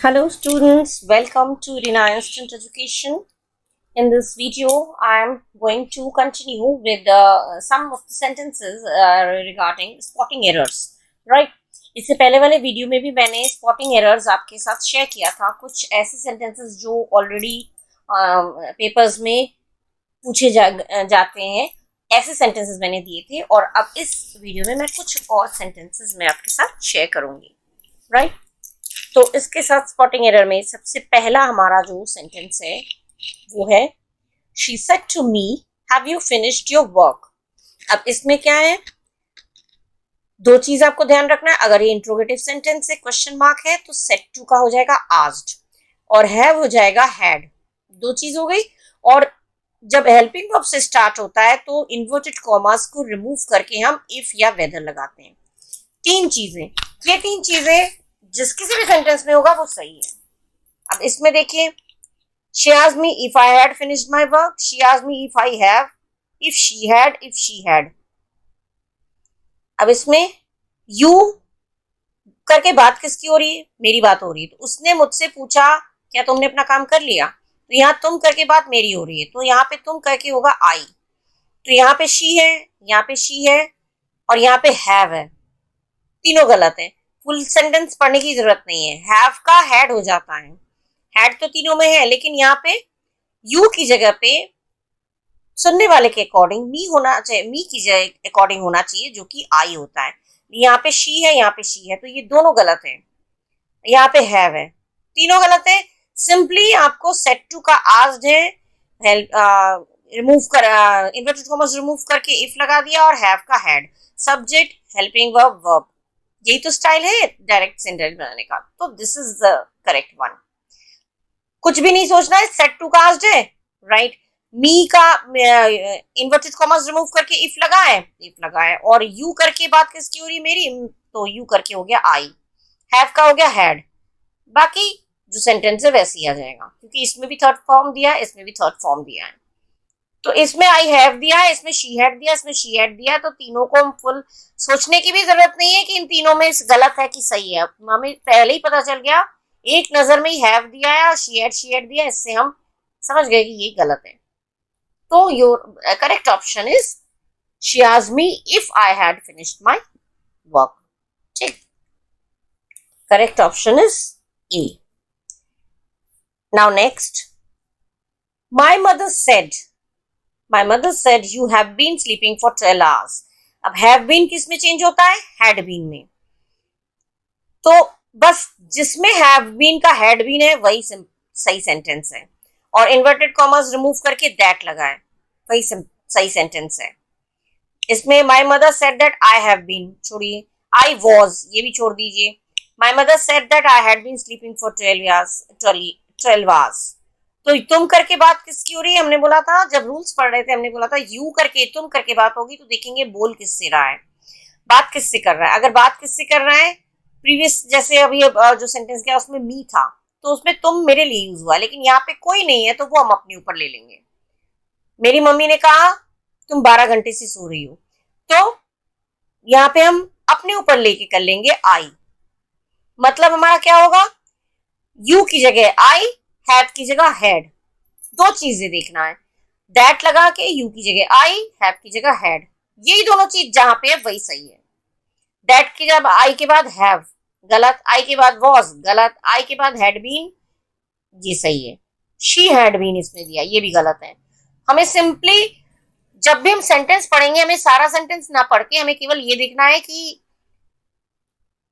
Hello students, welcome to Rina Instant Education. In this video, I am going to continue with some of the sentences regarding spotting errors. Right? इससे पहले वाले video में भी मैंने spotting errors आपके साथ share किया था, कुछ ऐसे सेंटेंसेस जो ऑलरेडी पेपर्स में पूछे जाते हैं, ऐसे सेंटेंसेस मैंने दिए थे और अब इस वीडियो में मैं कुछ और सेंटेंसेस मैं आपके साथ शेयर करूंगी. राइट? तो इसके साथ स्पॉटिंग एरर में सबसे पहला हमारा जो सेंटेंस है वो है she said to me have you finished your work. अब इसमें क्या है, दो चीज आपको ध्यान रखना है. अगर ये इंट्रोगेटिव सेंटेंस है, क्वेश्चन मार्क है, तो सेड टू का हो जाएगा आस्क्ड और हैव हो जाएगा हैड. दो चीज हो गई. और जब हेल्पिंग वर्ब से स्टार्ट होता है तो इन्वर्टेड कॉमास को रिमूव करके हम इफ या वेदर लगाते हैं. तीन चीजें, ये तीन चीजें जिस किसी भी सेंटेंस में होगा वो सही है. अब इसमें देखिए, she asked me if I had finished my work, she asked me if I have, if she had. अब इसमें you करके बात किसकी हो रही है? मेरी बात हो रही है. तो उसने मुझसे पूछा क्या तुमने अपना काम कर लिया? तो यहाँ तुम करके बात मेरी हो रही है, तो यहाँ पे तुम करके होगा I. तो यहाँ पे she है, यहाँ पे she है और यहाँ पे have है. तीनों गलत है. फुल सेंटेंस पढ़ने की जरूरत नहीं है. हैव का हैड हो जाता है. हैड तो तीनों में है, लेकिन यहाँ पे यू की जगह पे सुनने वाले के अकॉर्डिंग मी होना चाहिए, मी की जगह अकॉर्डिंग होना चाहिए, जो कि आई होता है. यहाँ पे शी है, यहाँ पे शी है, तो ये दोनों गलत है. यहाँ पे हैव है, तीनों गलत है. सिंपली आपको सेट टू का आस्क्ड है, रिमूव कर इन्वर्टेड कॉमास रिमूव करके इफ लगा दिया और हैव का had, subject helping verb verb. यही तो स्टाइल है डायरेक्ट सेंटेंस बनाने का. तो this is the correct one. कुछ भी नहीं सोचना है, सेट टू का आस्क्ड है, राइट. मी का इन्वर्टेड कॉमास रिमूव करके इफ लगा है और यू करके बात किसकी हो रही है? मेरी. तो यू करके हो गया आई. हैव का हो गया हैड. बाकी जो सेंटेंस है वैसे ही आ जाएगा, क्योंकि इसमें भी थर्ड फॉर्म दिया है, इसमें भी थर्ड फॉर्म दिया है. तो इसमें आई हैव दिया है, इसमें शी हैड दिया, इसमें शी हैड दिया. तो तीनों को हम फुल सोचने की भी जरूरत नहीं है कि इन तीनों में गलत है कि सही है. हमें पहले ही पता चल गया, एक नजर में ही हैव दिया है और शी हैड दिया, इससे हम समझ गए कि ये गलत है. तो your correct option is she asked me if I had finished my work. ठीक, correct option is A. Now next, my mother said you have been sleeping for 12 hours. अब have been किस में चेंज होता है? had been में. तो बस जिसमें have been का had been है वही सही सेंटेंस है, और इन्वर्टेड कॉमास रिमूव करके that लगा है, वही सही सेंटेंस है. इसमें my mother said that I have been छोड़िए, I was ये भी छोड़ दीजिए. My mother said that I had been sleeping for 12 hours. तो तुम करके बात किसकी हो रही है? हमने बोला था, जब रूल्स पढ़ रहे थे हमने बोला था यू करके तुम करके बात होगी, तो देखेंगे बोल किससे रहा है, बात किससे कर रहा है. अगर बात किससे कर रहा है, प्रीवियस जैसे अभी जो सेंटेंस किया उसमें मी था, तो उसमें तुम मेरे लिए यूज हुआ, लेकिन यहाँ पे कोई नहीं है तो वो हम अपने ऊपर ले लेंगे. मेरी मम्मी ने कहा तुम 12 घंटे से सो रही हो, तो यहाँ पे हम अपने ऊपर लेके कर लेंगे आई. मतलब हमारा क्या होगा? यू की जगह आई, हैव की जगह हैड. दो चीजें देखना है, दैट लगा के यू की जगह आई, हैव की जगह हैड. यही दोनों चीज जहां पे है वही सही है. दैट की जब आई के बाद हैव गलत, आई के बाद वॉज गलत, आई के बाद हैड बीन ये सही है. शी हैड बीन इसमें दिया, ये भी गलत है. हमें सिंपली जब भी हम सेंटेंस पढ़ेंगे, हमें सारा सेंटेंस ना पढ़ के हमें केवल ये देखना है कि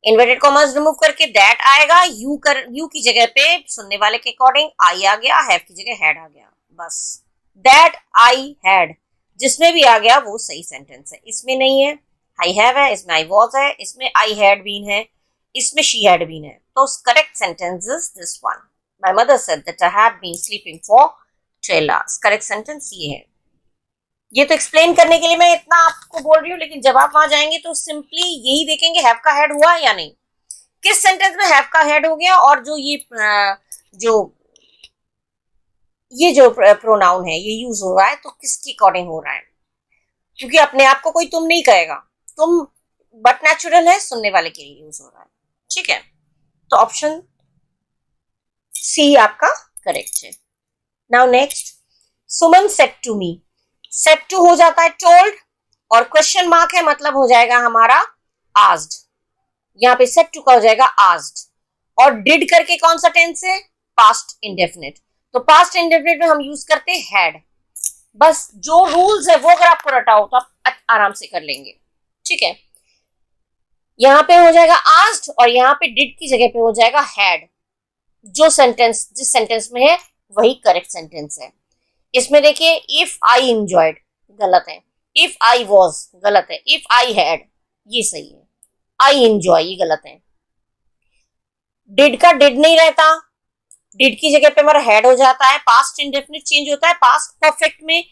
इन्वर्टेड कॉमास रिमूव करके दैट आएगा, यू की जगह पे सुनने वाले के अकॉर्डिंग आई आ गया, हैव की जगह हैड आ गया. बस दैट आई हैड जिसमें भी आ गया वो सही सेंटेंस है. इसमें नहीं है, आई हैव है, इसमें आई वॉज है, इसमें आई हैड बीन है, इसमें शी हैड बीन है. तो correct sentence is this one. My mother said that I had been sleeping for 12 hours. Correct sentence ये है. ये तो एक्सप्लेन करने के लिए मैं इतना आपको बोल रही हूँ, लेकिन जब आप वहां जाएंगे तो सिंपली यही देखेंगे हैव का हेड हुआ या नहीं, किस सेंटेंस में हैव का हेड हो गया, और जो ये प्रोनाउन है ये यूज हो रहा है तो किसके अकॉर्डिंग हो रहा है. क्योंकि अपने आप को कोई तुम नहीं कहेगा, तुम बट नेचुरल है, सुनने वाले के लिए यूज हो रहा है. ठीक है, तो ऑप्शन सी आपका करेक्ट है। Now next, Suman said to me. Said to हो जाता है टोल्ड और क्वेश्चन मार्क है, मतलब हो जाएगा हमारा आस्क्ड। यहाँ पे सेड टू का हो जाएगा आस्क्ड। और डिड करके कौन सा टेंस है? Past indefinite. तो पास्ट इंडेफिनिट में हम यूज करते हैं हैड। बस जो रूल्स है वो अगर आपको रटा हो तो आप आराम से कर लेंगे। ठीक है, यहाँ पे हो जाएगा आस्क्ड और यहाँ पे डिड की जगह पे हो जाएगा हैड। जो सेंटेंस जिस सेंटेंस में है वही करेक्ट सेंटेंस है। इसमें देखिए, इफ आई इंजॉयड गलत है, इफ आई वॉज गलत है, इफ आई हैड ये सही है, आई इंजॉय ये गलत है। डिड का डिड नहीं रहता, डिड की जगह पे हमारा हैड हो जाता है। पास्ट इंडेफिनिट चेंज होता है पास्ट परफेक्ट में।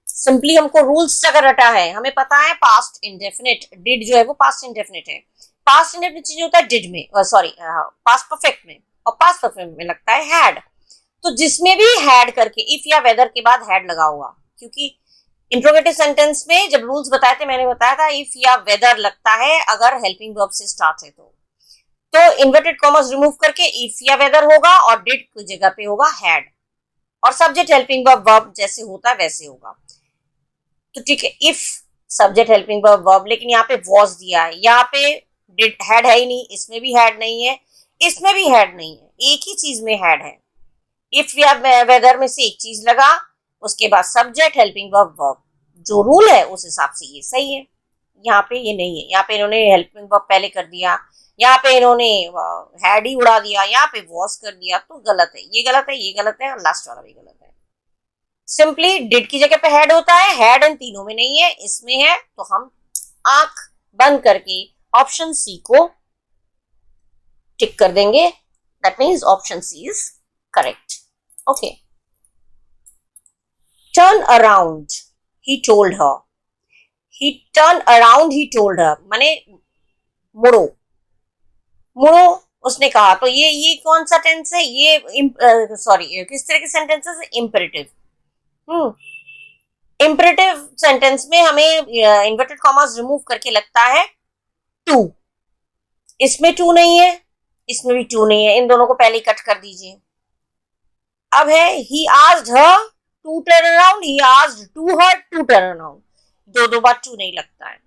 सिंपली हमको रूल्स अगर रटा है, हमें पता है पास्ट इंडेफिनिट, डिड जो है वो पास्ट इंडेफिनिट है। पास्ट इंडेफिनिट चेंज होता है डिड में, सॉरी पास्ट परफेक्ट में, और पास्ट परफेक्ट में लगता है हैड। तो जिसमें भी हैड करके इफ या वेदर के बाद हैड लगा हुआ, क्योंकि इंट्रोगेटिव सेंटेंस में जब रूल्स बताए थे मैंने बताया था इफ या वेदर लगता है अगर हेल्पिंग वर्ब से स्टार्ट है तो इन्वर्टेड कॉमर्स रिमूव करके इफ या वेदर होगा और डिड की जगह पे होगा हैड, और सब्जेक्ट हेल्पिंग वर्ब जैसे होता है वैसे होगा। तो ठीक है, इफ सब्जेक्ट हेल्पिंग वर्ब, लेकिन यहाँ पे वॉज दिया है, यहाँ पे डिड हैड है ही नहीं, इसमें भी हैड नहीं है, इसमें भी हैड नहीं है, एक ही चीज में हैड है। इफ या वेदर में से एक चीज लगा, उसके बाद सब्जेक्ट हेल्पिंग वर्ब, जो रूल है उस हिसाब से ये सही है। यहाँ पे ये नहीं है, यहाँ पे इन्होंने हेल्पिंग वर्ब पहले कर दिया, यहाँ पे इन्होंने हैड ही उड़ा दिया, यहाँ पे वॉज कर दिया, तो गलत है, ये गलत है, ये गलत है, और लास्ट वाला भी गलत है। सिंपली डिड की जगह पे हैड होता है, हैड इन तीनों में नहीं है, इसमें है, तो हम आंख बंद करके ऑप्शन सी को टिक कर देंगे। That means option C is correct. Okay, turn around he told her. He turn around he told her माने मुड़ो, मुड़ो उसने कहा। तो ये कौन सा टेंस है? ये सॉरी किस तरह के सेंटेंसेस है? इंपेरेटिव। इंपेरेटिव सेंटेंस में हमें इन्वर्टेड कॉमास रिमूव करके लगता है टू। इसमें टू नहीं है, इसमें भी टू नहीं है, इन दोनों को पहले ही कट कर दीजिए। अब है he asked her to turn around, he asked to her to turn around. दो बार टू नहीं लगता है,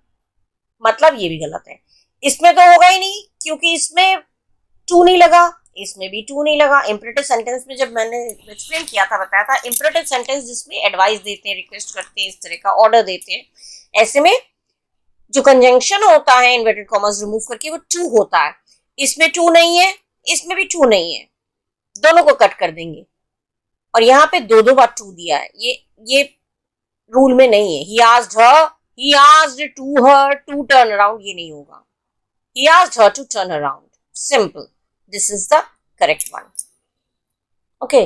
मतलब ये भी गलत है। इसमें तो होगा ही नहीं क्योंकि इसमें टू नहीं लगा, इसमें भी टू नहीं लगा। इंपरेटिव सेंटेंस में जब मैंने एक्सप्लेन किया था, बताया था, इंपरेटिव सेंटेंस जिसमें एडवाइस देते हैं, रिक्वेस्ट करते हैं, इस तरह का ऑर्डर देते हैं, ऐसे में जो कंजंक्शन होता है इन्वर्टेड कॉमर्स रिमूव करके वो टू होता है। इसमें टू नहीं है, इसमें भी टू नहीं है, दोनों को कट कर देंगे। और यहाँ पे दो बार टू दिया है, ये रूल में नहीं है। He asked her, he asked to her to turn around, ये नहीं होगा। He asked her to turn around. Simple. This is the correct one. Okay.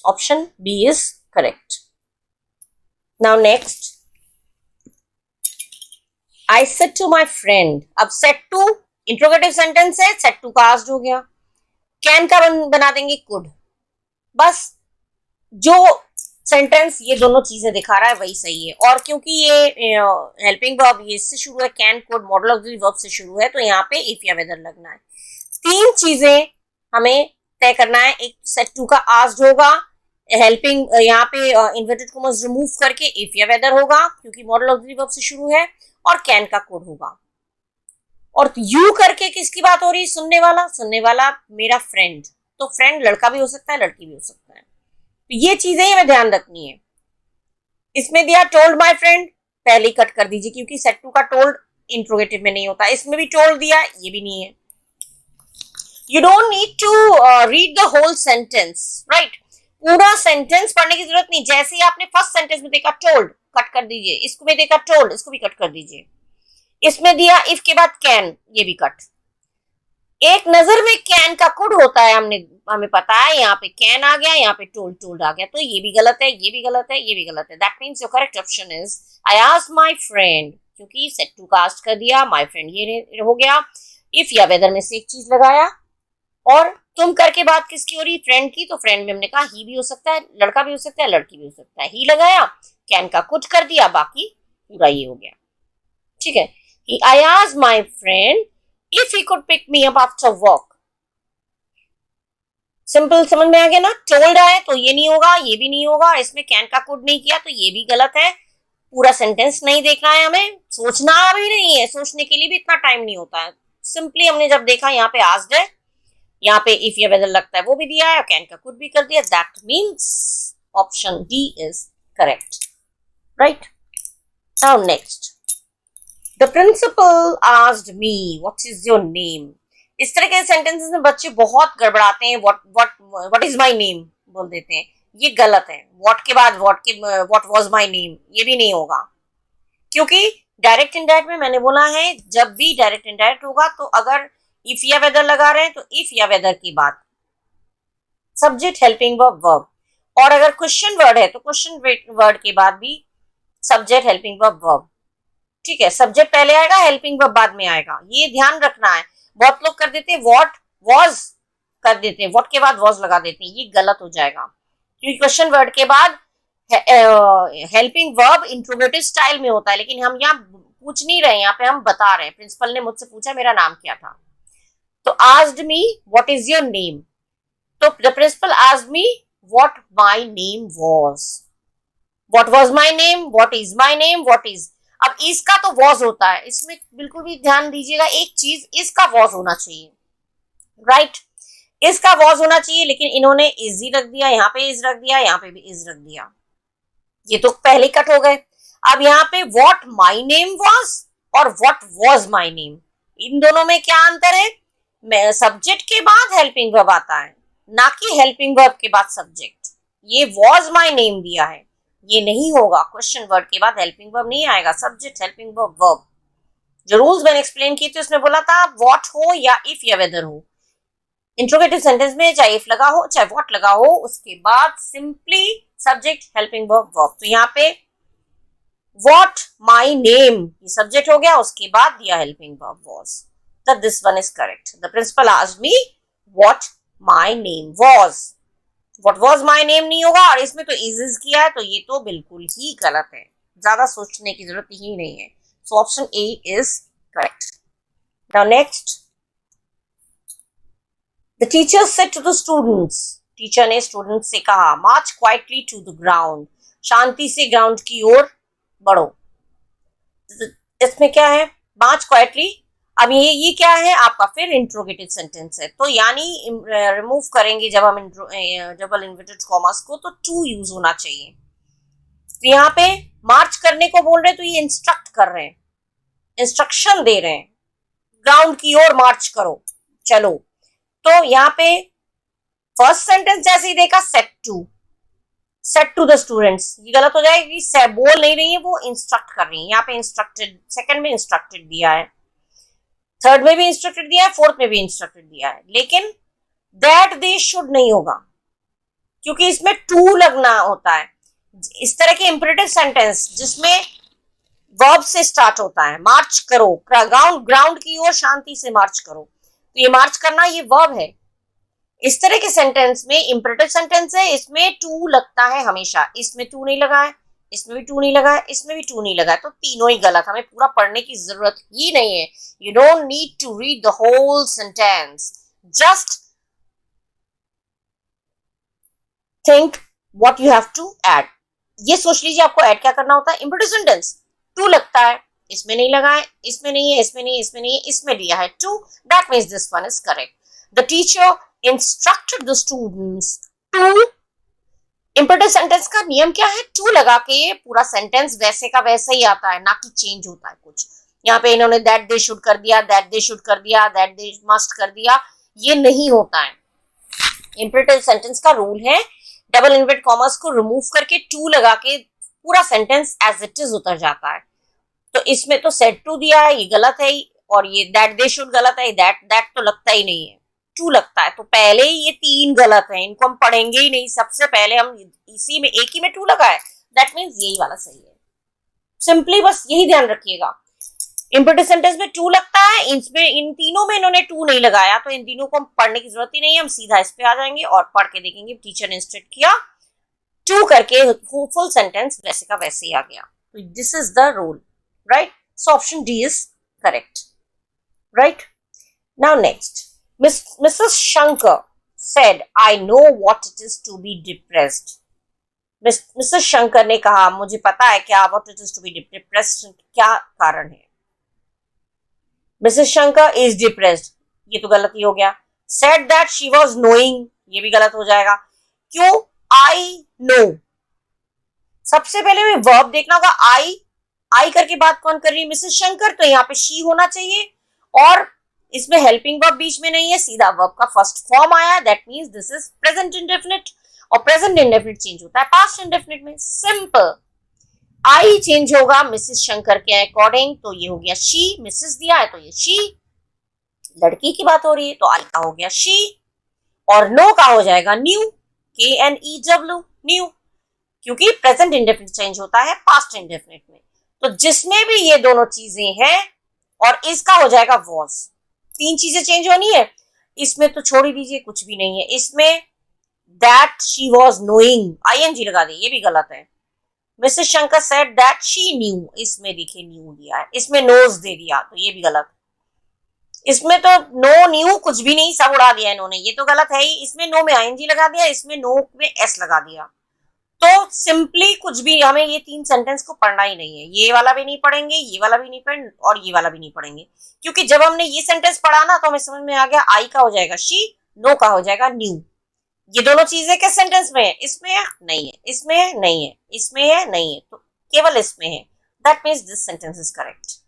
Option B is correct. Now next. I said to my friend. अब said to interrogative sentence है, said to का asked हो गया। can का बना देंगे could। बस जो सेंटेंस ये दोनों चीजें दिखा रहा है वही सही है। और क्योंकि ये हेल्पिंग वर्ब ये इससे शुरू है, can code model auxiliary verb से शुरू है, तो यहाँ पे इफ या वेदर लगना है। तीन चीजें हमें तय करना है। एक सेट टू का आस्क्ड होगा, हेल्पिंग यहाँ पे इन्वर्टेड कॉमर्स रिमूव करके इफ या वेदर होगा क्योंकि मॉडल ऑक्सिलरी वर्ब से शुरू है, और कैन का कोड होगा। और यू करके किसकी बात हो रही है? सुनने वाला मेरा फ्रेंड। तो फ्रेंड लड़का भी हो सकता है, लड़की भी हो सकता है। तो ये चीजें हमें ध्यान रखनी है। इसमें दिया टोल्ड माय फ्रेंड, पहले कट कर दीजिए क्योंकि सेट टू का टोल्ड इंट्रोगेटिव में नहीं होता। इसमें भी टोल्ड दिया, ये भी नहीं है। You don't need to read the whole sentence, right? पूरा सेंटेंस पढ़ने की जरूरत नहीं। जैसे ही आपने फर्स्ट सेंटेंस में देखा टोल्ड, कट कर दीजिए। इसको भी देखा टोल्ड, इसको भी कट कर दीजिए। इसमें दिया इफ के बाद कैन, ये भी कट। एक नजर में कैन का कुड होता है, हमें पता है। यहाँ पे कैन आ गया, यहाँ पे टोल्ड आ गया, तो ये भी गलत है, ये भी गलत है, ये भी गलत है। That means your correct option is I asked my friend, क्योंकि सेट टू का आस्क्ड कर दिया, माय फ्रेंड ये हो गया। इफ या वेदर में से एक चीज लगाया, और तुम करके बात किसकी हो रही? फ्रेंड की। तो फ्रेंड में हमने कहा ही भी हो सकता है, लड़का भी हो सकता है, लड़की भी हो सकता है। ही लगाया, कैन का कुड कर दिया, बाकी पूरा ये हो गया। ठीक है, I asked my friend if he could pick me up after work. Simple समझ में आ गया ना। टोल्ड है तो ये नहीं होगा, ये भी नहीं होगा, इसमें कैन का कुड नहीं किया तो ये भी गलत है। पूरा सेंटेंस नहीं देखना है हमें, सोचना भी नहीं है, सोचने के लिए भी इतना टाइम नहीं होता है। सिंपली हमने जब देखा यहाँ पे आस्क्ड है, यहाँ पे इफ या वेदर लगता है वो भी दिया है, और कैन का कुड भी कर दिया, that means option D is correct, right. Now next, the principal asked me what is your name. इस तरह के सेंटेंसेस में बच्चे बहुत गड़बड़ाते हैं, व्हाट इज माय नेम बोल देते हैं, ये गलत है। व्हाट के बाद व्हाट वाज माय नेम ये भी नहीं होगा, क्योंकि डायरेक्ट इनडायरेक्ट में मैंने बोला है जब भी डायरेक्ट इनडायरेक्ट होगा तो अगर इफ या वेदर लगा रहे हैं तो इफ या वेदर के बाद सब्जेक्ट हेल्पिंग वर्ब, और अगर क्वेश्चन वर्ड है तो क्वेश्चन वर्ड के बाद भी सब्जेक्ट हेल्पिंग वर्ब। ठीक है, सब्जेक्ट पहले आएगा, हेल्पिंग वर्ब बाद में आएगा, ये ध्यान रखना है। बहुत लोग कर देते हैं व्हाट वाज कर देते हैं, व्हाट के बाद वाज लगा देते हैं, ये गलत हो जाएगा, क्योंकि क्वेश्चन वर्ड के बाद हेल्पिंग वर्ब इंट्रोगेटिव स्टाइल में होता है, लेकिन हम यहाँ पूछ नहीं रहे, यहाँ पे हम बता रहे हैं। प्रिंसिपल ने मुझसे पूछा मेरा नाम क्या था, तो asked me what is your name, तो the principal asked me what my name was. What was my name, what is my name, what is, अब इसका तो वॉज होता है, इसमें बिल्कुल भी ध्यान दीजिएगा एक चीज, इसका वॉज होना चाहिए, राइट, इसका वॉज होना चाहिए, लेकिन इन्होंने इज ही रख दिया, यहाँ पे इज रख दिया, यहाँ पे भी इज रख दिया, ये तो पहले कट हो गए। अब यहाँ पे व्हाट माय नेम वाज और व्हाट वाज माय नेम, इन दोनों में क्या अंतर है, सब्जेक्ट के बाद हेल्पिंग वर्ब आता है, ना कि हेल्पिंग वर्ब के बाद सब्जेक्ट। ये वाज माय नेम दिया है, ये नहीं होगा, क्वेश्चन वर्ड के बाद हेल्पिंग वर्ब नहीं आएगा, सब्जेक्ट हेल्पिंग वर्ब वर्ब। जो रूल्स मैंने एक्सप्लेन किए थे उसमें बोला था व्हाट हो या इफ या वेदर हो, इंट्रोगेटिव सेंटेंस में चाहे इफ लगा हो चाहे व्हाट लगा हो, उसके बाद simply subject helping verb verb. तो यहाँ पे व्हाट माय नेम ये सब्जेक्ट हो गया, उसके बाद दिया हेल्पिंग वर्ब वाज, तो this one is correct. The principal asked me what my name was, what was my name नहीं होगा, और इसमें तो इज किया है, तो ये तो बिल्कुल ही गलत है, ज्यादा सोचने की जरूरत ही नहीं है। So option A is correct. Now next, the teacher said to the students, teacher ने स्टूडेंट्स से कहा march quietly to the ground, शांति से ग्राउंड की ओर बढ़ो। इसमें क्या है, मार्च क्वाइटली, अब ये क्या है आपका, फिर इंट्रोगेटिव सेंटेंस है, तो यानी रिमूव करेंगे जब हम डबल इन्वर्टेड कॉमास को, तो टू यूज होना चाहिए। तो यहाँ पे मार्च करने को बोल रहे हैं, तो ये इंस्ट्रक्ट कर रहे हैं, इंस्ट्रक्शन दे रहे हैं, ग्राउंड की ओर मार्च करो, चलो। तो यहाँ पे फर्स्ट सेंटेंस जैसे ही देखा सेट टू द स्टूडेंट्स, ये गलत हो जाएगी, बोल नहीं रही है, वो इंस्ट्रक्ट कर रही है। यहाँ पे इंस्ट्रक्टेड, सेकंड में इंस्ट्रक्टेड दिया है, थर्ड में भी इंस्ट्रक्टेड दिया है, फोर्थ में भी इंस्ट्रक्टेड दिया है, लेकिन दैट दे शुड नहीं होगा, क्योंकि इसमें टू लगना होता है। इस तरह के इंपरेटिव सेंटेंस जिसमें वर्ब से स्टार्ट होता है, मार्च करो, ग्राउंड की ओर शांति से मार्च करो, तो ये मार्च करना ये वर्ब है। इस तरह के सेंटेंस में इंपरेटिव सेंटेंस है, इसमें टू लगता है हमेशा, इसमें टू नहीं लगा है, इसमें भी टू नहीं लगा है, इसमें भी टू नहीं लगा है, तो तीनों ही गलत, हमें पूरा पढ़ने की जरूरत ही नहीं है। You don't need to read the whole sentence, just think what you have to add. ये सोच लीजिए आपको ऐड क्या करना होता है। इंपरेटिव सेंटेंस टू लगता है, इसमें नहीं लगा है, इसमें नहीं है, इसमें नहीं है, इसमें नहीं है, इसमें दिया है to, that means this one is correct. The teacher instructed the students to, imperative sentence का नियम क्या है, टू लगा के पूरा सेंटेंस वैसे का वैसे ही आता है, ना कि चेंज होता है कुछ। यहाँ पे इन्होंने दैट दे शुड कर दिया, दैट दे शुड कर दिया, दैट दे मस्ट कर दिया, ये नहीं होता है। इंपरेटिव सेंटेंस का रूल है डबल इन्वर्टेड कॉमास को रिमूव करके टू लगा के पूरा सेंटेंस एज इट इज उतर जाता है। तो इसमें तो सेड टू दिया है, ये गलत है, और ये दैट दे शुड गलत है, दैट तो लगता ही नहीं है, टू लगता है, तो पहले ही ये तीन गलत है, इनको हम पढ़ेंगे ही नहीं। सबसे पहले हम इसी में एक ही में टू लगा है, दैट मीन्स यही वाला सही है। सिंपली बस यही ध्यान रखिएगा, इंपरेटिव सेंटेंस में टू लगता है, इसमें इन तीनों में इन्होंने टू नहीं लगाया, तो इन तीनों को हम पढ़ने की जरूरत ही नहीं है, हम सीधा इस पे आ जाएंगे और पढ़ के देखेंगे टीचर ने इंस्ट्रक्ट किया टू करके फुल सेंटेंस वैसे का वैसे ही आ गया। तो this is the rule, right. So option D is correct, right. Now next, Mrs. Shankar said, I know what it is to be depressed. Mrs Shankar ने कहा, मुझे पता है क्या what it is to be depressed, क्या कारण है. Mrs Shankar is depressed, ये तो गलत ही हो गया. Said that she was knowing, ये भी गलत हो जाएगा. क्यों? I know. सबसे पहले में वर्ब देखना होगा. आई करके बात कौन कर रही है? मिसेस शंकर. तो यहाँ पे शी होना चाहिए और इसमें हेल्पिंग वर्ब बीच में नहीं है, सीधा वर्ब का फर्स्ट फॉर्म आया. That means this is present indefinite और प्रेजेंट इंडेफिनिट चेंज होता है पास्ट इंडेफिनिट में. सिंपल. आई चेंज होगा मिसेस शंकर के अकॉर्डिंग, तो ये हो गया शी. मिसेस दिया है तो ये शी. लड़की की बात हो रही है तो आई का हो गया शी और नो का हो जाएगा न्यू. KNEW, new. क्योंकि प्रेजेंट इंडेफिनिट चेंज होता है पास्ट इंडेफिनिट में. तो जिसमें भी ये दोनों चीजें हैं और इसका हो जाएगा वॉज. तीन चीजें चेंज होनी है. इसमें तो छोड़ ही दीजिए, कुछ भी नहीं है. इसमें that she was knowing, ING लगा दे, ये भी गलत है. Mrs Shankar said that she knew, इसमें देखिए न्यू दिया है, इसमें नोज दे दिया तो ये भी गलत. इसमें तो नो न्यू कुछ भी नहीं, सब उड़ा दिया इन्होंने, ये तो गलत है ही. इसमें नो में ING लगा दिया, इसमें नो में S लगा दिया. तो सिंपली कुछ भी, हमें ये तीन सेंटेंस को पढ़ना ही नहीं है. ये वाला भी नहीं पढ़ेंगे, ये वाला भी नहीं पढ़ेंगे और ये वाला भी नहीं पढ़ेंगे. क्योंकि जब हमने ये सेंटेंस पढ़ा ना तो हमें समझ में आ गया आई का हो जाएगा शी, नो का हो जाएगा न्यू. ये दोनों चीजें किस सेंटेंस में है? इसमें है नहीं है, इसमें है नहीं है, इसमें है नहीं है, तो केवल इसमें है. That means this sentence is correct.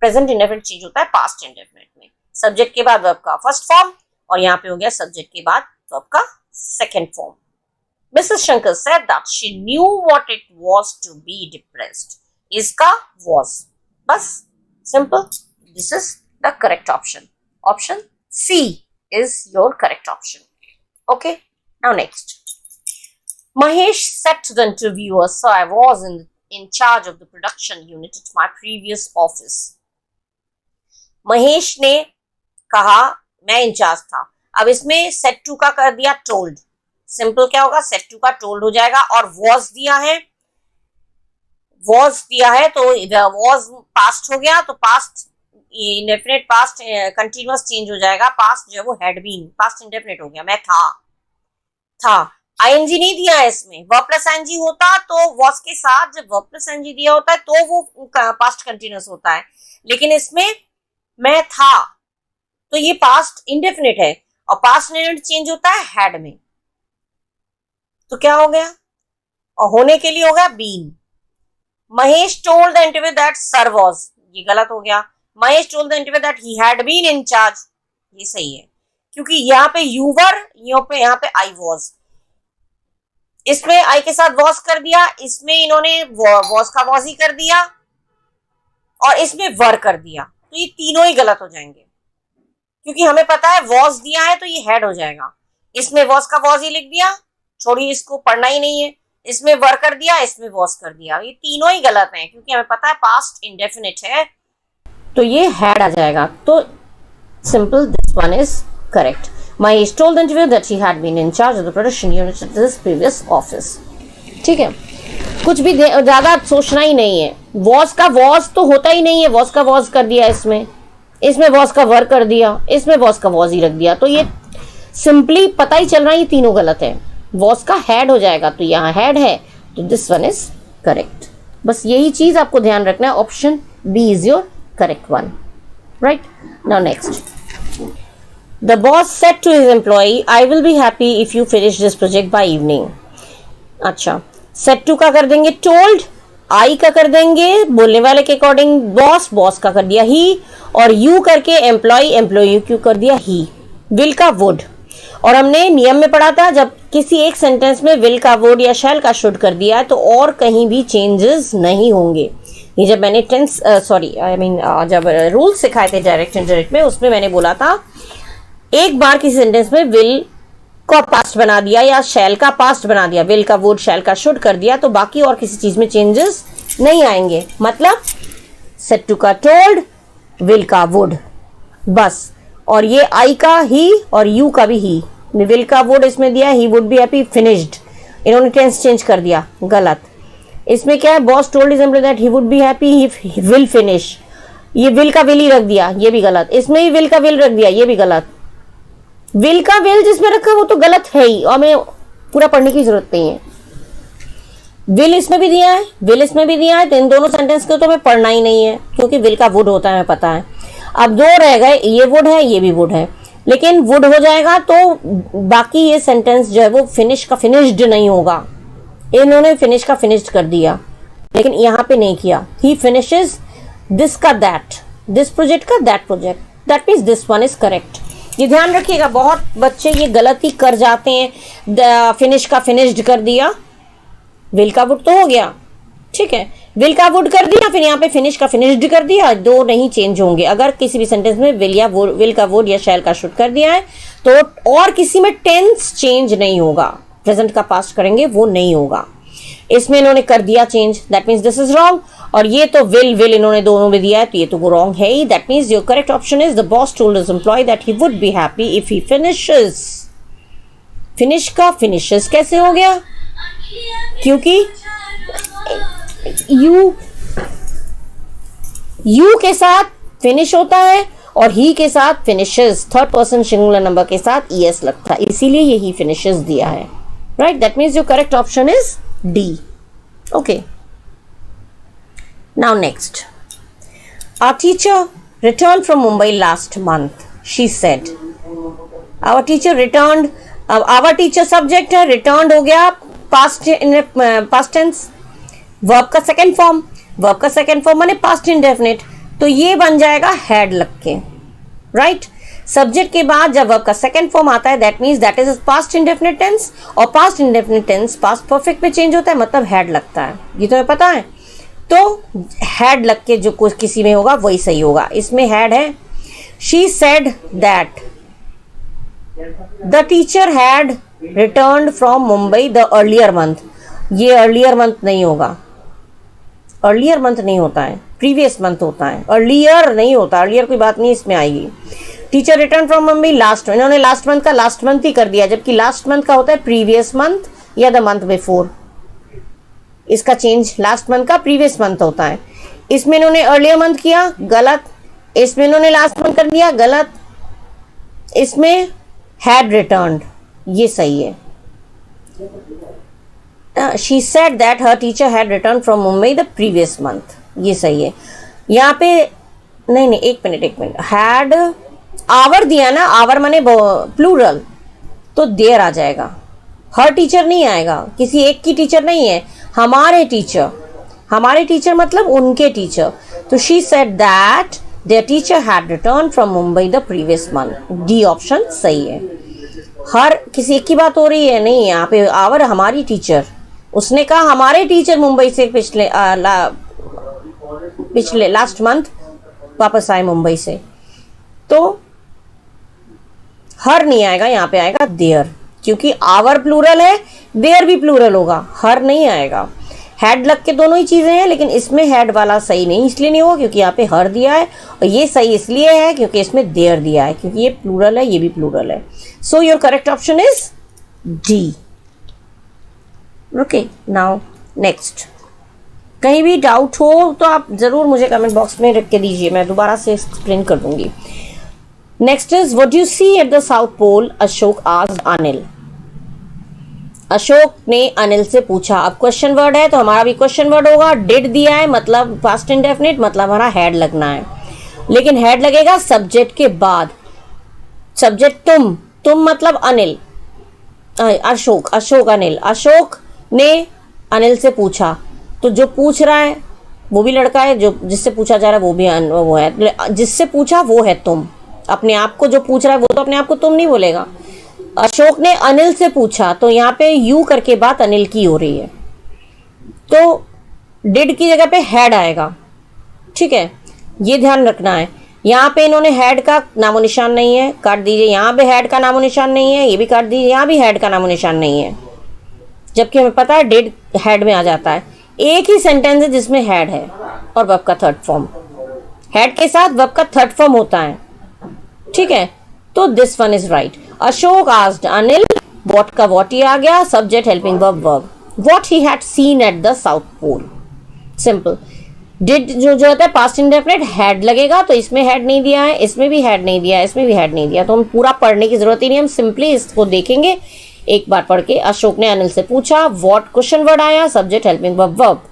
Present indefinite change होता है पास्ट इंडेफिनिट में. सब्जेक्ट के बाद वर्ब का फर्स्ट फॉर्म और यहाँ पे हो गया सब्जेक्ट के बाद वर्ब का second form. Mrs. Shankar said that she knew what it was to be depressed. इसका was. बस simple. This is the correct option. Option C is your correct option. Okay. Now next. Mahesh said to the interviewer, "So I was in charge of the production unit at my previous office." Mahesh ने कहा मैं in charge था. अब इसमें said to का कर दिया told. Simple क्या होगा? सेट टू का टोल्ड हो जाएगा. और वॉज दिया है तो वॉज पास्ट हो गया, तो past indefinite past continuous change हो जाएगा. पास्ट जो है वो हैड बीन, पास्ट इंडेफिनिट हो गया. मैं था. ING नहीं दिया है इसमें. वर्ब प्लस ING होता तो वॉज के साथ जब वर्ब प्लस ING दिया होता है तो वो पास्ट कंटिन्यूअस होता है. लेकिन इसमें मैं था तो ये पास्ट इंडेफिनिट है और पास्ट इंडेफिनिट चेंज होता है हैड में. तो क्या हो गया? और होने के लिए हो गया been. Mahesh told the interview that sir was, ये गलत हो गया. Mahesh told the interview that he had been in charge, ये सही है क्योंकि यहाँ पे यू वर, यहाँ पे आई वाज. इसमें आई के साथ वॉज कर दिया, इसमें इन्होंने वॉज का वॉज ही कर दिया और इसमें वर कर दिया. तो ये तीनों ही गलत हो जाएंगे क्योंकि हमें पता है वॉज दिया है तो ये हैड हो जाएगा. इसमें वॉज का वॉज ही लिख दिया, छोड़िए इसको पढ़ना ही नहीं है. इसमें वर कर दिया, इसमें वॉज कर दिया. ये तीनों ही गलत हैं क्योंकि हमें पता है पास्ट इंडेफिनिट है तो ये हैड आ जाएगा. तो simple this one is correct. Mahesh told the interviewer that he had been in charge of the production unit at his previous office. ठीक है, कुछ भी ज्यादा सोचना ही नहीं है. वॉज का वॉज तो होता ही नहीं है, वॉज का वॉज कर दिया इसमें वॉज का वर कर दिया, इसमें वॉज का वॉज ही रख दिया. तो ये सिंपली पता ही चल रहा है ये तीनों गलत है. वॉज का हैड हो जाएगा तो यहाँ हैड है तो दिस वन इज करेक्ट. बस यही चीज आपको ध्यान रखना है. Option B is your correct one. Right. Now next. The boss said to his employee, I will be happy if you finish this project by evening. अच्छा, सेड टू का कर देंगे टोल्ड, आई का कर देंगे बोलने वाले के अकॉर्डिंग बॉस का कर दिया ही, और यू करके एम्प्लॉई क्यों कर दिया ही. विल का वुड. और हमने नियम में पढ़ा था जब किसी एक सेंटेंस में विल का वुड या शैल का शुड कर दिया है तो और कहीं भी चेंजेस नहीं होंगे. ये जब मैंने जब रूल सिखाए थे डायरेक्ट इनडायरेक्ट में, उसमें मैंने बोला था एक बार किसी सेंटेंस में विल का पास्ट बना दिया या शैल का पास्ट बना दिया, विल का वुड शैल का शुड कर दिया, तो बाकी और किसी चीज में चेंजेस नहीं आएंगे. मतलब सेड टू का टोल्ड, विल का वुड, बस. और ये आई का ही और यू का भी ही. विल का वुड इसमें दिया, he would be happy finished, इन्होंने टेंस चेंज कर दिया, गलत. इसमें क्या है? Boss told his employ that he would be happy he will finish, ये विल का विल ही रख दिया, ये भी गलत. इसमें ही विल का विल रख दिया, ये भी गलत. विल का विल जिसमें रखा है वो तो गलत है ही, और हमें पूरा पढ़ने की जरूरत नहीं है। विल इसमें भी दिया है, विल इसमें भी दिया है, तो इन दोनों सेंटेंस को तो हमें पढ़ना ही नहीं है, क्योंकि विल का वुड होता है, हमें पता है। अब दो रह गए, ये वुड है, ये भी वुड है, लेकिन वुड हो जाएगा तो बाकी ये सेंटेंस जो है वो फिनिश का फिनिश्ड नहीं होगा। इन्होंने फिनिश का फिनिश्ड कर दिया, लेकिन यहाँ पे नहीं किया। ही फिनिशेस दिस का दैट, दिस प्रोजेक्ट का that project, that means this one is correct. ये ध्यान रखिएगा, बहुत बच्चे ये गलती कर जाते हैं। फिनिश का फिनिश्ड कर दिया, विल का वुड तो हो गया, ठीक है, विल का वुड कर दिया, फिर यहाँ पे फिनिश का फिनिश्ड कर दिया, दो नहीं चेंज होंगे। अगर किसी भी सेंटेंस में विल या विल का वुड या शैल का शुड कर दिया है तो और किसी में टेंस चेंज नहीं होगा, प्रेजेंट का पास्ट करेंगे वो नहीं होगा। इसमें इन्होंने कर दिया change, that means this is wrong. और ये तो विल इन्होंने दोनों में दिया है, तो ये तो रॉन्ग है ही। That means your correct option is the boss told his employ that he would be happy if he finishes. Finish का फिनिशेस कैसे हो गया? क्योंकि यू के साथ फिनिश होता है और ही के साथ finishes, third person singular number के साथ ईएस लगता है, इसीलिए ये ही फिनिशेस दिया है, right. That means your correct option is D. Okay, now next. Our teacher returned from Mumbai last month. She said. Our teacher returned. Our teacher subject है, returned हो गया past tense. Verb का second form. Verb का second form माने past indefinite. तो ये बन जाएगा had लग के, right? सब्जेक्ट के बाद जब वर्ब का सेकंड फॉर्म आता है that means that is past indefinite tense, और past indefinite tense past perfect में चेंज होता है, मतलब हैड लगता है, ये तो पता है। तो हैड लग के जो कुछ किसी में होगा वही सही होगा। इसमें हैड है। She said that the teacher had returned from Mumbai the earlier month. ये अर्लियर मंथ नहीं होगा, अर्लियर मंथ नहीं होता है, प्रीवियस मंथ होता है, अर्लियर नहीं होता, अर्लियर कोई बात नहीं इसमें आएगी। Teacher return from Mumbai last, इन्होंने लास्ट मंथ का लास्ट मंथ ही कर दिया, जबकि लास्ट मंथ का होता है प्रीवियस मंथ या द मंथ बिफोर। इसका चेंज लास्ट मंथ का प्रीवियस मंथ होता है। इसमें इन्होंने अर्लियर मंथ किया, गलत। इसमें इन्होंने लास्ट मंथ कर दिया, गलत। इसमें हैड रिटर्न्ड, ये सही है। She said that her teacher had return from Mumbai the previous month, ये सही है। यहाँ पे नहीं, एक मिनट, हैड आवर दिया ना, आवर माने प्लूरल, तो देयर आ जाएगा, हर टीचर नहीं आएगा, किसी एक की टीचर नहीं है, हमारे टीचर मतलब उनके टीचर। तो she said that there teacher had return from Mumbai the previous month, D option सही है। हर किसी एक की बात हो रही है नहीं, यहाँ पे आवर हमारी टीचर, उसने कहा हमारे टीचर मुंबई से पिछले लास्ट मंथ वापस आए मुंबई से, तो हर नहीं आएगा, यहाँ पे आएगा देयर, क्योंकि आवर प्लूरल है, देयर भी प्लूरल होगा, हर नहीं आएगा। हैड लग के दोनों ही चीजें हैं, लेकिन इसमें हैड वाला सही नहीं इसलिए नहीं होगा क्योंकि यहाँ पे हर दिया है, और ये सही इसलिए है क्योंकि इसमें देयर दिया है, क्योंकि ये प्लूरल है, ये भी प्लूरल है। So your correct option is D. Okay, now next. कहीं भी डाउट हो तो आप जरूर मुझे कमेंट बॉक्स में रख के दीजिए, मैं दोबारा से एक्सप्लेन कर दूंगी। Next is what you see at the south pole, Ashok asked Anil. Ashok ने अनिल से पूछा। अब क्वेश्चन वर्ड है तो हमारा भी क्वेश्चन वर्ड होगा। डिड दिया है मतलब पास्ट इंडेफिनिट, मतलब हमारा हैड लगना है, लेकिन हैड लगेगा सब्जेक्ट के बाद। सब्जेक्ट तुम मतलब अनिल, अशोक अनिल। अशोक ने अनिल से पूछा, तो जो पूछ रहा है वो भी लड़का है, जो जिससे पूछा जा रहा है वो भी वो है, जिससे पूछा वो है तुम। अपने आप को जो पूछ रहा है वो तो अपने आप को तुम नहीं बोलेगा। अशोक ने अनिल से पूछा, तो यहाँ पे यू करके बात अनिल की हो रही है, तो डिड की जगह पे हैड आएगा, ठीक है, ये ध्यान रखना है। यहाँ पे इन्होंने हैड का नामो निशान नहीं है, काट दीजिए। यहाँ पे हैड का नामो निशान नहीं है, ये भी काट दीजिए। यहाँ भी हैड का नामो निशान नहीं है, जबकि हमें पता है डिड हैड में आ जाता है। एक ही सेंटेंस है जिसमें हैड है और वर्ब का थर्ड फॉर्म, हैड के साथ वर्ब का थर्ड फॉर्म होता है, ठीक है। तो this one is right. Ashok asked Anil, what का व्हाट ही आ गया, subject helping verb verb, what he had seen at the south pole. Simple. Did जो होता है पास्ट इंडेफिनिट, हैड लगेगा, तो इसमें हैड नहीं दिया है, इसमें भी हैड नहीं दिया है, इसमें भी हैड नहीं दिया, तो हम पूरा पढ़ने की जरूरत ही नहीं, हम सिंपली इसको देखेंगे एक बार पढ़ के। अशोक ने अनिल से पूछा, व्हाट क्वेश्चन वर्ड आया, सब्जेक्ट हेल्पिंग वर्ब,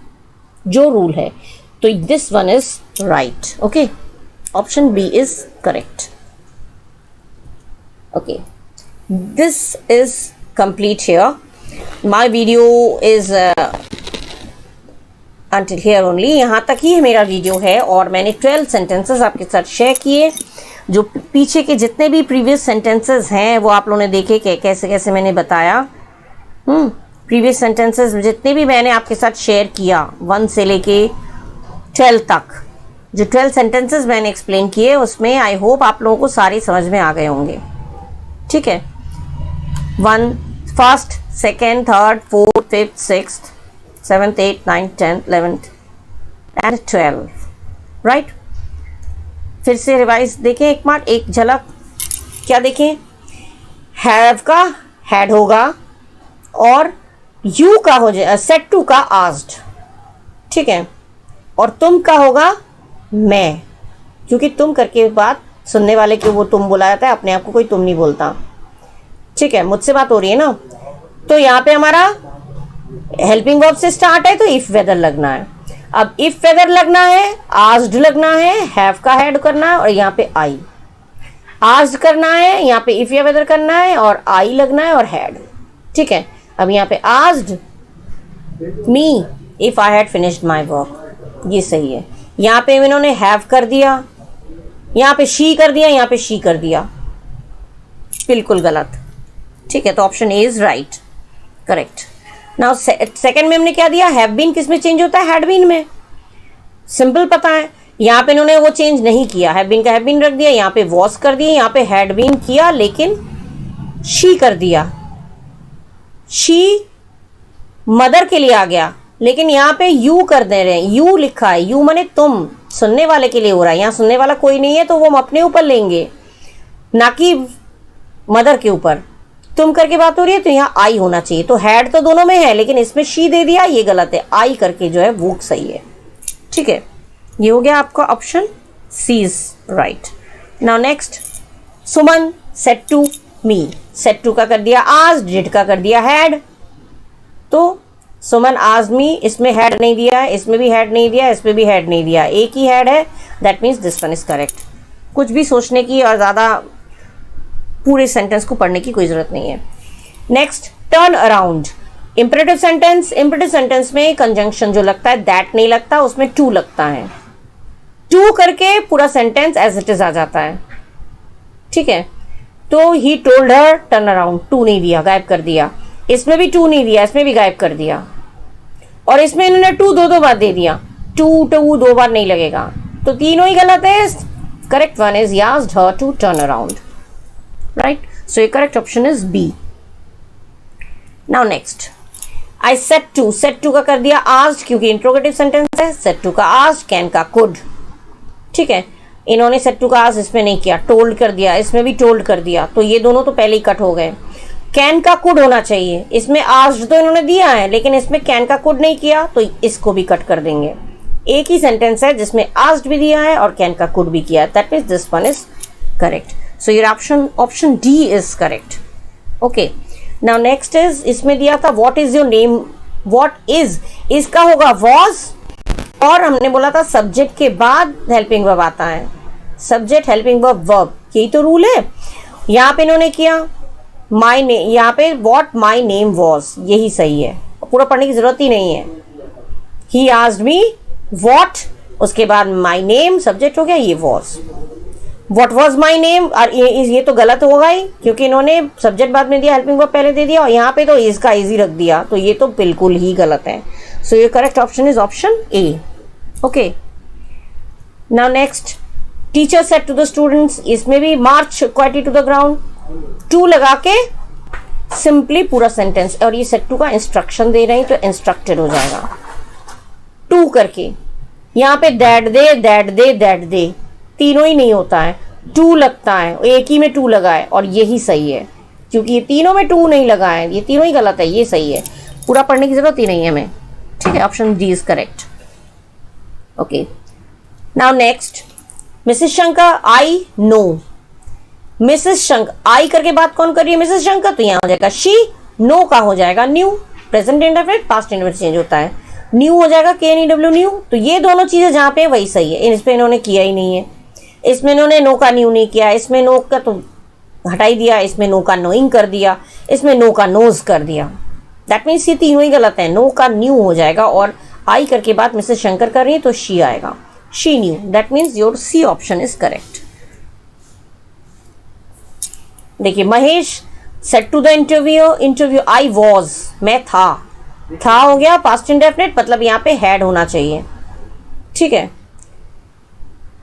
जो रूल है, तो this one is right. Okay, option B is correct. Okay, this is complete here, my video is until here only, यहाँ तक ही मेरा वीडियो है और मैंने 12 सेंटेंसेस आपके साथ शेयर किए। जो पीछे के जितने भी प्रीवियस सेंटेंसेस हैं वो आप लोगों ने देखे कि कैसे कैसे मैंने बताया। प्रीवियस सेंटेंसेस जितने भी मैंने आपके साथ शेयर किया 1 से लेके 12 तक, जो 12 सेंटेंसेस मैंने एक्सप्लेन किए उसमें आई होप आप लोगों को सारे समझ में आ गए होंगे। ठीक है, 1 first, second, third, fourth, fifth, sixth, 7th, 8th, 9th, 10th, 11th and 12, right. फिर से रिवाइज देखें एक बार, एक झलक। क्या देखें, हैव का हैड होगा और यू का हो जाए, सेट टू का आस्क्ड, ठीक है, और तुम का होगा मैं, क्योंकि तुम करके बात सुनने वाले को वो तुम बुलाया जाता है, अपने आप को कोई तुम नहीं बोलता। ठीक है, मुझसे बात हो रही है ना। तो यहाँ पे हमारा हेल्पिंग वर्ब से स्टार्ट है तो इफ वेदर लगना है। अब इफ वेदर लगना है, आस्क्ड लगना है, हैव का हैड करना है और यहाँ पे आई। आस्क्ड करना है, यहाँ पे इफ या वेदर करना है और आई लगना है और हैड। ठीक है, अब यहाँ पे asked me if I had finished my work, ये सही है। यहाँ पे इन्होंने हैव कर दिया, यहाँ पे शी कर दिया, यहाँ पे शी कर दिया, बिल्कुल गलत। ठीक है, तो option A is right, correct. Now second में हमने क्या दिया, हैव बीन किस में चेंज होता है, हैड बीन में, सिंपल पता है। यहाँ पे इन्होंने वो चेंज नहीं किया, हैव बीन का हैव बीन रख दिया, यहाँ पे वॉज कर दिया, यहाँ पे हैड बीन किया लेकिन शी कर दिया। शी मदर के लिए आ गया लेकिन यहाँ पे यू कर दे रहे हैं, यू लिखा है, यू माने तुम, सुनने वाले के लिए हो रहा है। यहाँ सुनने वाला कोई नहीं है तो वो हम अपने ऊपर लेंगे ना कि मदर के ऊपर। तुम करके बात हो रही है तो यहाँ आई होना चाहिए, तो हैड तो दोनों में है लेकिन इसमें शी दे दिया, ये गलत है, आई करके जो है वो सही है। ठीक है, ये हो गया आपका option C is right. Now next, Suman said to me, said to का कर दिया आस्क्ड, डिड का कर दिया हैड, तो सुमन आस्क्ड मी, इसमें हैड नहीं दिया है, इसमें भी हैड नहीं दिया, इसमें भी हैड नहीं दिया, एक ही हैड है, that means this one is correct. कुछ भी सोचने की और ज़्यादा पूरे सेंटेंस को पढ़ने की कोई जरूरत नहीं है। Next, turn around, imperative sentence. Imperative sentence में कंजंक्शन जो लगता है दैट नहीं लगता, उसमें टू लगता है। टू करके पूरा सेंटेंस एज इट इज आ जाता है। ठीक है, तो he told her turn around, to नहीं दिया, गायब कर दिया। इसमें भी टू नहीं दिया, इसमें भी गायब कर दिया, और इसमें इन्होंने टू दो बार दे दिया, टू टू दो बार नहीं लगेगा, तो तीनों ही गलत है। Correct one is asked her to turn around, right? So your correct option is B. Now next, I said to, said to का कर दिया asked क्योंकि इंट्रोगेटिव सेंटेंस है, said to का asked, can का could। ठीक है, इन्होंने said to का asked इसमें नहीं किया, told कर दिया, इसमें भी told कर दिया, तो ये दोनों तो पहले ही कट हो गए। can का could होना चाहिए, इसमें asked तो इन्होंने दिया है लेकिन इसमें can का could नहीं किया, तो इसको भी कट कर देंगे। एक ही सेंटेंस है जिसमें asked भी दिया है और can का could भी किया है, that means this one is correct. So your option D is correct. Okay. Now next is, इसमें दिया था what is your name, what is, इसका होगा was, और हमने बोला था सब्जेक्ट के बाद हेल्पिंग वर्ब आता है, सब्जेक्ट हेल्पिंग वर्ब वर्ब, यही तो रूल है। यहाँ पे इन्होंने किया my name, यहाँ पे what my name was, यही सही है, पूरा पढ़ने की जरूरत ही नहीं है। He asked me what, उसके बाद my name सब्जेक्ट हो गया, ये was। What was my name, और ये तो गलत होगा ही क्योंकि इन्होंने सब्जेक्ट बाद में दिया, हेल्पिंग वर्ब पहले दे दिया, और यहाँ पे तो इसका इजी रख दिया, तो ये तो बिल्कुल ही गलत है। सो ये correct option is option A. Okay, now next, teacher said to the students, इसमें भी march quietly to the ground, to लगा के सिंपली पूरा सेंटेंस, और ये सेड टू का इंस्ट्रक्शन दे रहे हैं तो इंस्ट्रक्टेड हो जाएगा। टू करके यहाँ पे that they, that they, that they, तीनों ही नहीं होता है, टू लगता है, एक ही में टू लगा है, और यही सही है क्योंकि ये तीनों में टू नहीं लगा है, ये तीनों ही गलत है, ये सही है, पूरा पढ़ने की जरूरत ही नहीं है हमें। ठीक है, option D is correct. Okay, now next Mrs Shankar, I know. Mrs Shankar, I करके बात कौन कर रही है? मिसेस शंकर, तो यहां हो जाएगा शी, नो का हो जाएगा new. Present indefinite past indefinite change होता है, न्यू हो जाएगा KNEW न्यू। तो ये दोनों चीजें जहां पे वही सही है, इस पे इन्होंने किया ही नहीं है। इसमें इन्होंने नो का न्यू नहीं किया, इसमें नो का तो हटा ही दिया, इसमें नो का नोइंग कर दिया, इसमें नो का नोज कर दिया। दैट मीन्स ये तीनों ही गलत है। नो का न्यू हो जाएगा और आई करके बात मिसेस शंकर कर रही है तो शी आएगा, she knew. That means your C option is correct. देखिए, Mahesh said to the interview I was, मैं था हो गया पास्ट इंडेफिनिट, मतलब यहाँ पे हैड होना चाहिए। ठीक है,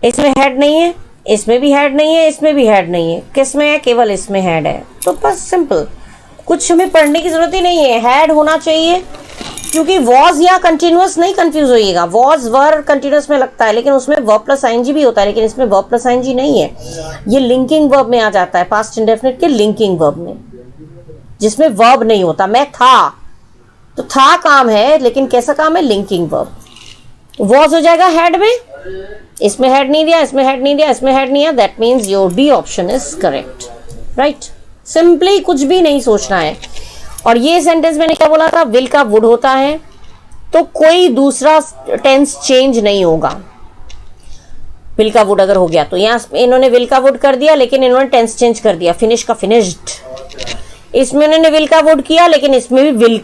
इसमें हैड नहीं है, इसमें भी हैड नहीं है, इसमें भी हैड नहीं है, किस में है? केवल इसमें हैड है। तो बस सिंपल, कुछ हमें पढ़ने की जरूरत ही नहीं है, हैड होना चाहिए। क्योंकि वॉज या कंटिन्यूअस नहीं, कंफ्यूज होइएगा। वॉज वर कंटिन्यूअस में लगता है, लेकिन उसमें वर्ब प्लस आईएनजी भी होता है, लेकिन इसमें वर्ब प्लस आईएनजी नहीं है। ये लिंकिंग वर्ब में आ जाता है, पास्ट इंडेफिनिट के लिंकिंग वर्ब में, जिसमें वर्ब नहीं होता। मैं था, तो था काम है, लेकिन कैसा काम है? Linking verb. वॉज हो जाएगा हैड में, इसमें हैड नहीं दिया, इसमें हैड नहीं दिया, इसमें हैड नहीं दिया। That means your B option is correct, right. Simply कुछ भी नहीं सोचना है। और ये सेंटेंस मैंने क्या बोला था? विल का वुड होता है, तो कोई दूसरा टेंस चेंज नहीं होगा। विल का वुड अगर हो गया तो यहाँ इन्होंने विल का वुड कर दिया, लेकिन इन्होंने टेंस चेंज कर दिया, फिनिश का फिनिश्ड। इसमें इन्होंने विल का वुड किया, लेकिन इसमें भी विल,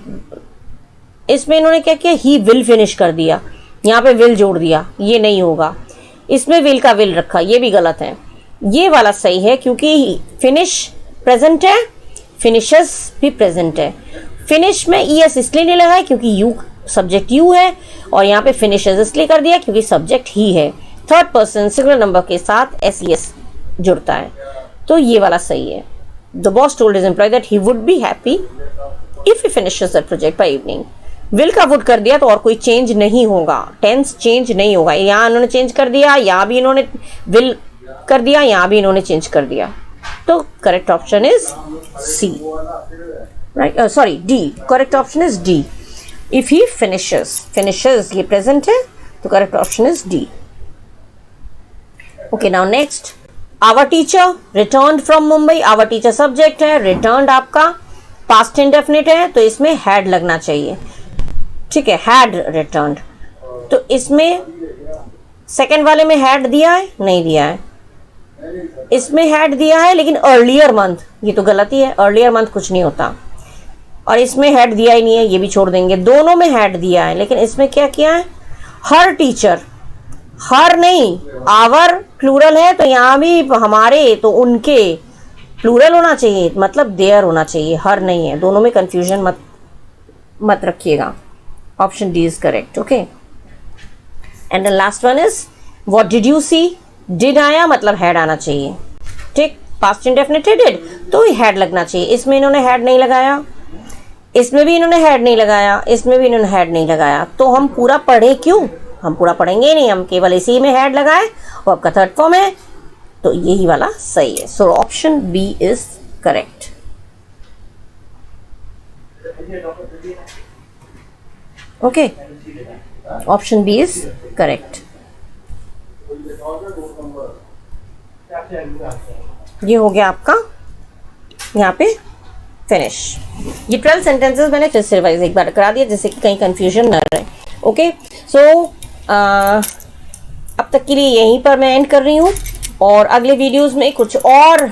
इसमें इन्होंने क्या किया? ही विल फिनिश कर दिया, यहाँ पे विल जोड़ दिया, ये नहीं होगा। इसमें विल का विल रखा, ये भी गलत है। ये वाला सही है, क्योंकि फिनिश प्रेजेंट है, फिनिशेस भी प्रेजेंट है। फिनिश में ईएस इसलिए नहीं लगा है क्योंकि यू सब्जेक्ट यू है, और यहाँ पे फिनिशेस इसलिए कर दिया क्योंकि सब्जेक्ट ही है। थर्ड पर्सन सिंगुलर नंबर के साथ एसईएस जुड़ता है, तो ये वाला सही है। The boss told his employ that he would be happy if he finishes that project by evening. Will का वुड कर दिया तो और कोई चेंज नहीं होगा, टेंस चेंज नहीं होगा। यहाँ इन्होंने चेंज कर दिया, यहाँ भी इन्होंने विल कर दिया, यहाँ भी इन्होंने चेंज कर दिया। तो correct option is C, right, sorry D. Correct option is D. If he finishes ये प्रेजेंट है, तो correct option is D. Okay, now next, our teacher returned from Mumbai. Our teacher subject है, रिटर्न्ड आपका past indefinite है, तो इसमें had लगना चाहिए। ठीक है, हैड रिटर्न्ड। तो इसमें सेकंड वाले में हैड दिया है? नहीं दिया है। इसमें हैड दिया है, लेकिन अर्लियर मंथ, ये तो गलती है, अर्लियर मंथ कुछ नहीं होता। और इसमें हैड दिया ही नहीं है, ये भी छोड़ देंगे। दोनों में हैड दिया है, लेकिन इसमें क्या किया है? हर टीचर, हर नहीं, आवर प्लूरल है, तो यहाँ भी हमारे, तो उनके प्लूरल होना चाहिए, मतलब देयर होना चाहिए, हर नहीं है। दोनों में कंफ्यूजन मत रखिएगा। Option D is correct. Okay, and the last one is what did you see. Did आया मतलब हैड आना चाहिए। ठीक, पास्ट इंडेफिनिट है डिड, तो हैड लगना चाहिए। इसमें इन्होंने हैड नहीं लगाया, इसमें भी इन्होंने हैड नहीं लगाया, इसमें भी इन्होंने हैड नहीं लगाया। तो हम पूरा पढ़े क्यों? हम पूरा पढ़ेंगे नहीं, हम केवल इसी में हैड लगाए, और आपका थर्ड फॉर्म है, तो यही वाला सही है। So option B is correct. Okay, option B is correct. ये हो गया आपका यहाँ पे फिनिश। ये 12 सेंटेंसेस मैंने फिर से रिवाइज एक बार करा दिया, जिससे कि कहीं कंफ्यूजन न रहे। ओके, सो अब तक के लिए यहीं पर मैं एंड कर रही हूँ, और अगले वीडियोस में कुछ और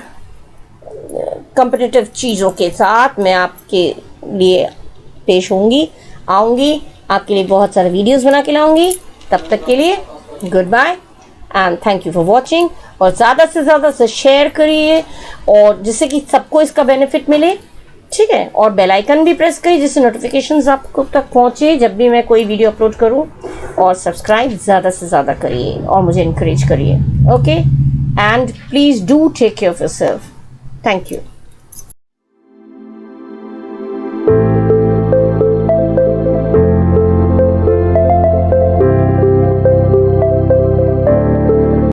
कॉम्पिटिटिव चीज़ों के साथ मैं आपके लिए पेश आऊँगी, आपके लिए बहुत सारे वीडियोस बना के लाऊंगी। तब तक के लिए good bye and thank you for watching. और ज़्यादा से ज़्यादा से शेयर करिए, और जिससे कि सबको इसका बेनिफिट मिले। ठीक है, और बेल आइकन भी प्रेस करिए, जिससे नोटिफिकेशंस आपको तक पहुँचे जब भी मैं कोई वीडियो अपलोड करूँ। और सब्सक्राइब ज़्यादा से ज़्यादा करिए और मुझे इनकरेज करिए। Okay, and please do take care of yourself. Thank you.